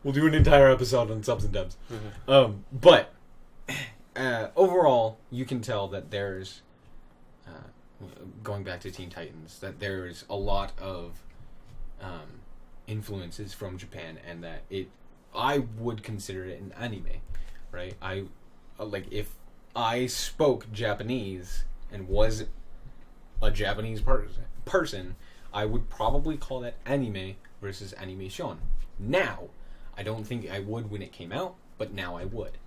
We'll do an entire episode on subs and dubs. Mm-hmm. But overall, you can tell that there's, going back to Teen Titans, that there's a lot of influences from Japan, and that I would consider it an anime, right? Like if I spoke Japanese and was a Japanese person, I would probably call that anime versus animation. Now, I don't think I would when it came out, but now I would.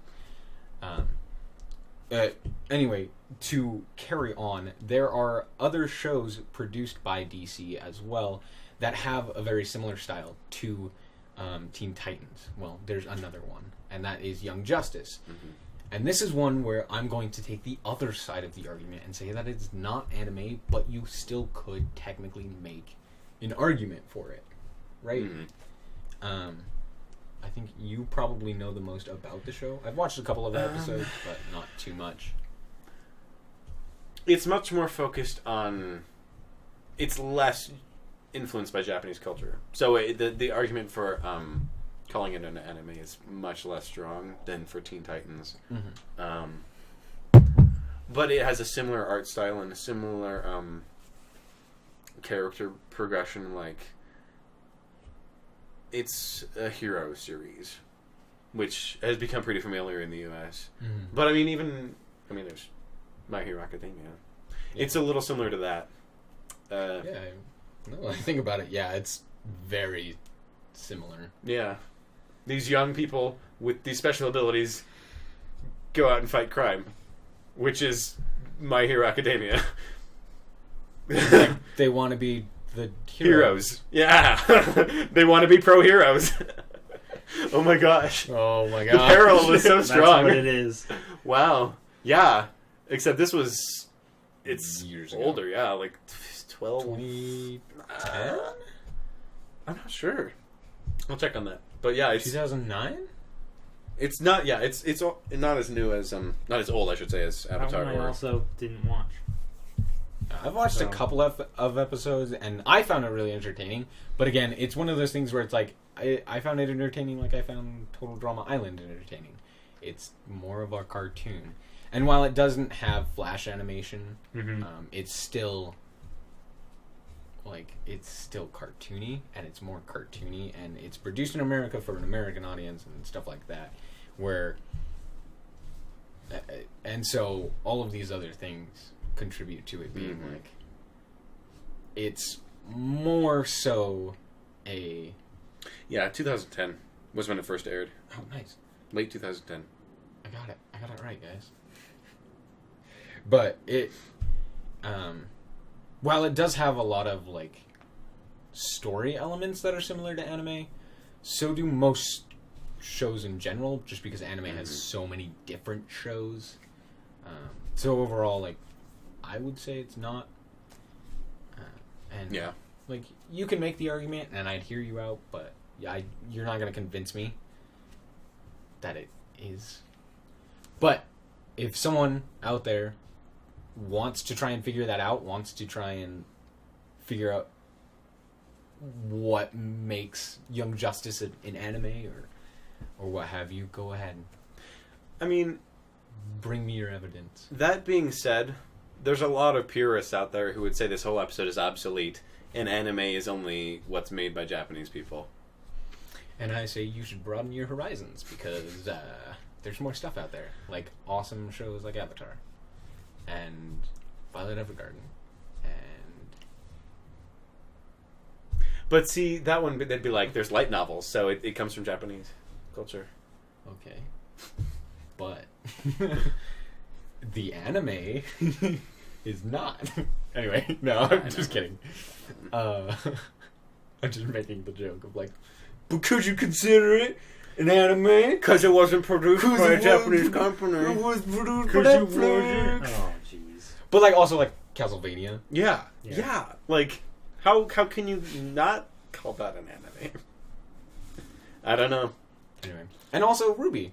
Anyway, to carry on, there are other shows produced by DC as well that have a very similar style to Teen Titans. Well, there's another one, and that is Young Justice. Mm-hmm. And this is one where I'm going to take the other side of the argument and say that it's not anime, but you still could technically make an argument for it, right? Mm-hmm. I think you probably know the most about the show. I've watched a couple of episodes, but not too much. It's much more focused on... It's less influenced by Japanese culture. So the argument for calling it an anime is much less strong than for Teen Titans. Mm-hmm. But it has a similar art style and a similar character progression. Like, it's a hero series, which has become pretty familiar in the U.S. Mm-hmm. But there's My Hero Academia. Yeah. It's a little similar to that. No, I think about it. Yeah, it's very similar. Yeah, these young people with these special abilities go out and fight crime, which is My Hero Academia. They want to be the heroes. Yeah, they want to be pro heroes. Oh my gosh! Oh my gosh! The parallel is so strong. That's what it is. Wow. Yeah. Except this was, it's years ago. older. Yeah, like 12, 2010. I'm not sure. I'll check on that. But yeah, it's 2009. It's not. Yeah, it's not as new as not as old, I should say, as Avatar. That one I also didn't watch. I've watched a couple of episodes, and I found it really entertaining. But again, it's one of those things where it's like I found it entertaining, like I found Total Drama Island entertaining. It's more of a cartoon, and while it doesn't have flash animation, mm-hmm. It's still cartoony, and it's more cartoony, and it's produced in America for an American audience and stuff like that. And so all of these other things contribute to it being mm-hmm. like, it's more so a... Yeah, 2010 was when it first aired. Oh, nice. Late 2010. I got it right, guys. But it, while it does have a lot of, like, story elements that are similar to anime, so do most shows in general, just because anime mm-hmm. has so many different shows. So overall, like, I would say it's not. And yeah, like, you can make the argument, and I'd hear you out, but you're not going to convince me that it is. But if someone out there wants to try and figure that out, wants to try and figure out what makes Young Justice an anime or what have you, go ahead. I mean, Bring me your evidence. that being said, there's a lot of purists out there who would say this whole episode is obsolete, and anime is only what's made by Japanese people. And I say you should broaden your horizons because there's more stuff out there, like awesome shows like Avatar and Violet Evergarden and But see, that one, they'd be like, there's light novels, so it comes from Japanese culture. okay, but the anime is not. Anyway, no, I'm just kidding. I'm just making the joke of like, but could you consider it an anime? Because it wasn't produced by a Japanese It company. was produced by Could you Netflix. Oh, jeez. But like also like Castlevania. Yeah. Yeah. Yeah. Like, how can you not call that an anime? I don't know. Anyway, and also Ruby.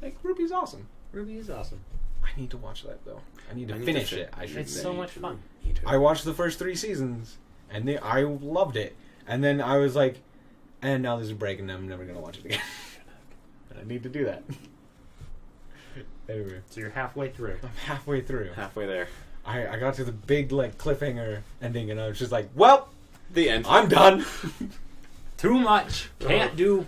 Like Ruby's awesome. Ruby is awesome. I need to watch that though. I need to finish it. I should It's say. so much fun. I watched the first 3 seasons, and I loved it. And then I was like, and now there's a break, and I'm never gonna watch it again. And I need to do that. Anyway, So you're halfway through. I'm halfway through. Halfway there. I got to the big like cliffhanger ending, and I was just like, well, The end. I'm done. Too much. Can't do.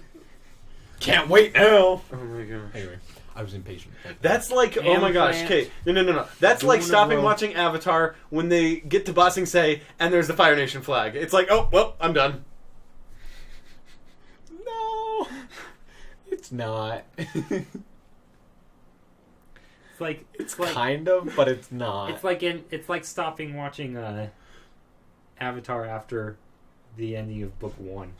Can't wait now. Oh my gosh. Anyway, I was impatient. That's like, oh my gosh, okay, no. That's like stopping watching Avatar when they get to Ba Sing Se and there's the Fire Nation flag. It's like, oh, well, I'm done. No, it's not. It's like Kind of, but it's not. it's like stopping watching Avatar after the ending of book 1.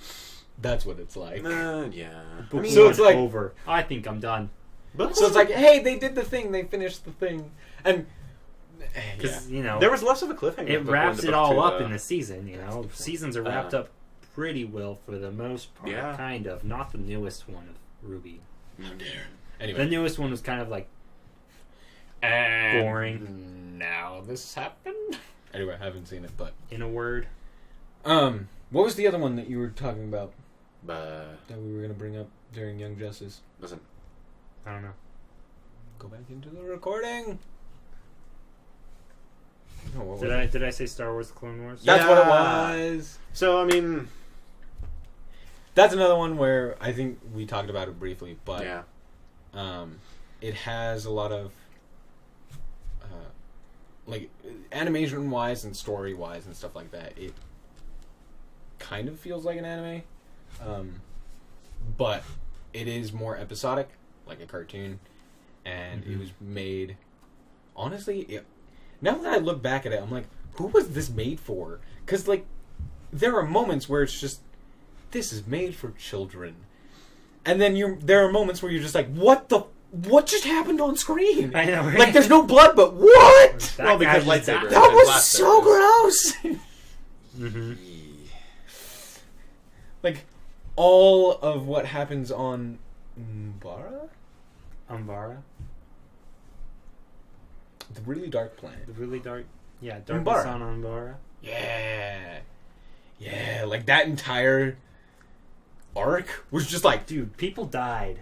That's what it's like. Yeah. Book So one it's like- over. I think I'm done. So it's like, hey, they did the thing, they finished the thing, and Because you know There was less of a cliffhanger. it in book wraps one to it book all two, up though. in the season. You know, seasons are wrapped up pretty well for the most part. Yeah. Kind of. Not the newest one of Ruby. anyway. The newest one was kind of like And boring. Now this happened. Anyway, I haven't seen it, but in a word. what was the other one that you were talking about But that we were gonna bring up during Young Justice? listen, I don't know. Go back into the recording. No, what was Did it? I say Star Wars: The Clone Wars? That's what it Yeah. was. so I mean, That's another one where I think we talked about it briefly, but yeah, it has a lot of like animation wise and story wise and stuff like that. It kind of feels like an anime, but it is more episodic, like a cartoon, and it was made. Honestly, now that I look back at it, I'm like, who was this made for? Because like, there are moments where it's just, this is made for children, and then there are moments where you're just like, what just happened on screen? I know, right? Like, there's no blood, but what? That well, because guy just lightsabers. died. That and was blast so sabers. gross. Mm-hmm. Like, all of what happens on Umbara? Umbara, The really dark planet. the really dark. Yeah, Darkness Umbara. on Umbara. Yeah. Yeah, like that entire arc was just like, Dude, people died.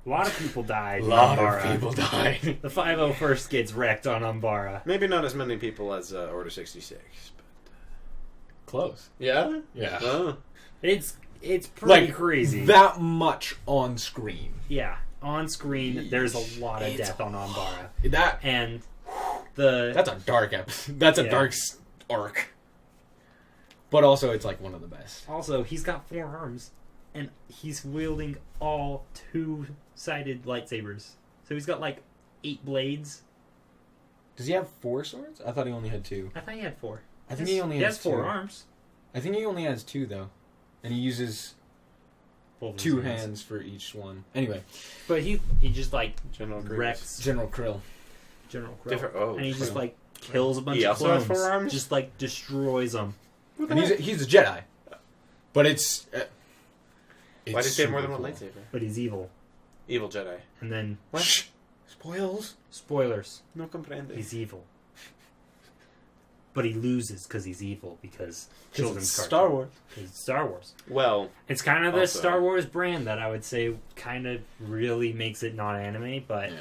A lot of people died. a in lot Umbara. of people died. The 501st gets wrecked on Umbara. maybe not as many people as Order 66. But Close. yeah, Yeah. It's pretty Like, crazy. that much on screen. Yeah, on screen, there's a lot of It's death on Umbara, That and the That's a dark episode. That's a Yeah. dark arc. But also, it's like one of the best. also he's got 4 arms, and he's wielding all 2-sided lightsabers. So he's got like 8 blades. Does he have 4 swords? I thought he only had 2. I thought he had 4. I think he only he has has 4 2. arms. I think he only has 2 though, and he uses Both of 2 his hands for each one. Anyway, But he just like General Grievous. wrecks General Krill. General Crow, Different. Oh, and he just Krill. like kills a bunch He of also has clones. 4 arms? Just like destroys them. And he's a Jedi, but it's Why did he have more super than one cool. lightsaber? But he's evil. Evil Jedi. And then What? Shh. Spoils. spoilers. No comprende. He's evil. but he loses because he's evil because children's cartoon. Star Wars. 'Cause it's Star Wars. Well, It's kind of the Also- Star Wars brand that I would say kind of really makes it non-anime, but Yeah.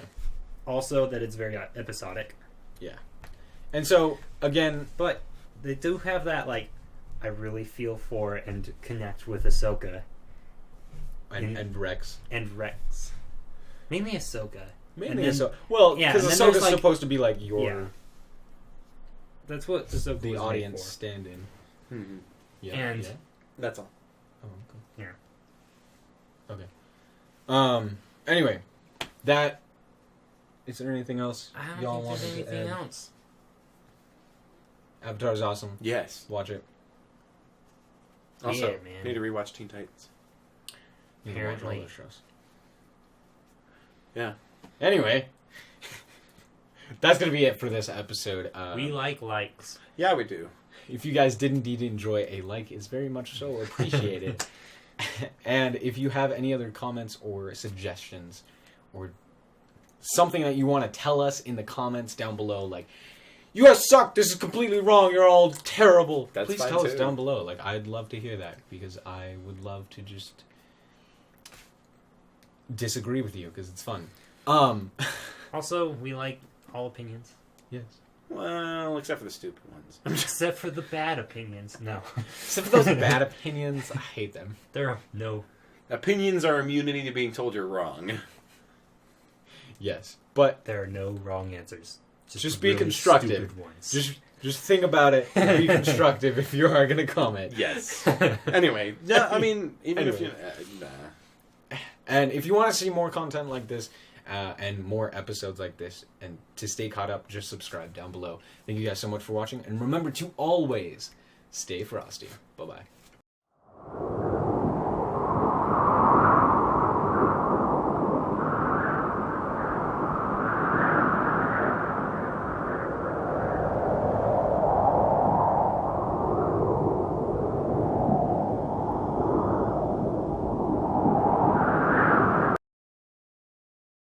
also that it's very episodic. And so, again, But they do have that, like, I really feel for and connect with Ahsoka and Rex. and Rex. Mainly Ahsoka. Mainly then- Ahsoka. Well, yeah, because and then there's, Ahsoka's like- supposed to be like your Yeah. That's what Ahsoka the was audience made for. stand-in. mhm. Yeah. And- yeah. That's all. Oh, okay. Yeah. Okay. Anyway, that. Is there anything else I don't y'all think wanted there's to anything add? else. Avatar is awesome. Yes. Watch it. Also, Yeah, man. need to rewatch Teen Titans. You can watch all Apparently. those shows. Yeah. Anyway, that's gonna be it for this episode. We like likes. Yeah, we do. If you guys did indeed enjoy, a like is very much so appreciated. And if you have any other comments or suggestions or something that you want to tell us in the comments down below, like, you guys suck, this is completely wrong, you're all terrible, That's please fine tell us too. down below. Like, I'd love to hear that because I would love to just disagree with you because it's fun. Also, we like all opinions. Yes. Well, except for the stupid ones. Except for the bad opinions. No. Except for those bad opinions, I hate them. There are no. Opinions are immunity to being told you're wrong. Yes, but There are no wrong answers. Just be really constructive. stupid ones. just think about it and be constructive if you are going to comment. Yes. Anyway, yeah, I mean, even if you... Anyway. nah. And if you want to see more content like this and more episodes like this and to stay caught up, just subscribe down below. Thank you guys so much for watching. And remember to always stay frosty. Bye-bye.